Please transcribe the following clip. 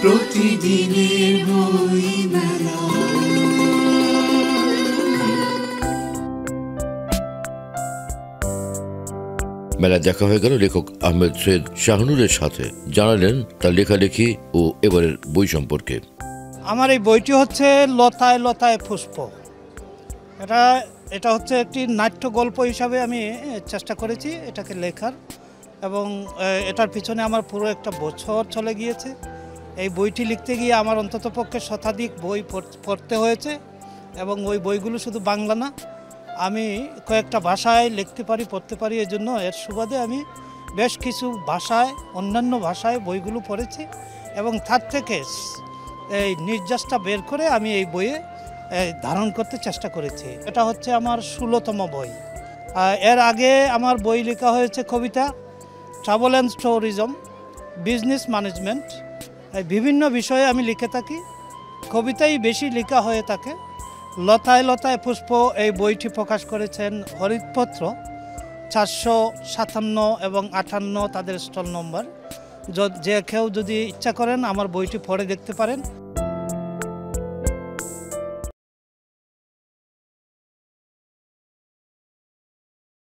প্রতিদিনের বই মেলা। মেলায় দেখা হয়ে গেল লেখক আহমেদ সৈয়দ শাহনুরের সাথে, জানালেন তার লেখালেখি ও এবারের বই সম্পর্কে। আমার এই বইটি হচ্ছে লতায় লতায় পুষ্প। এটা হচ্ছে একটি নাট্য গল্প হিসাবে আমি চেষ্টা করেছি এটাকে লেখার, এবং এটার পিছনে আমার পুরো একটা বছর চলে গিয়েছে। এই বইটি লিখতে গিয়ে আমার অন্ততপক্ষে শতাধিক বই পড়তে হয়েছে, এবং ওই বইগুলো শুধু বাংলা না, আমি কয়েকটা ভাষায় লিখতে পারি, পড়তে পারি। এজন্য এর সুবাদে আমি বেশ কিছু ভাষায়, অন্যান্য ভাষায় বইগুলো পড়েছি, এবং তার থেকে এই নির্যাসটা বের করে আমি এই বইয়ে ধারণ করতে চেষ্টা করেছি। এটা হচ্ছে আমার 16তম বই। এর আগে আমার বই লেখা হয়েছে কবিতা, travel and tourism, business management, বিভিন্ন বিষয়ে আমি লিখে থাকি। কবিতাই বেশি লেখা হয়ে থাকে। লতায় লতায় পুষ্প এই বইটি প্রকাশ করেছেন হরিতপত্র, 457 এবং 58 তাদের স্টল নম্বর। যে কেউ যদি ইচ্ছা করেন আমার বইটি পড়ে দেখতে পারেন।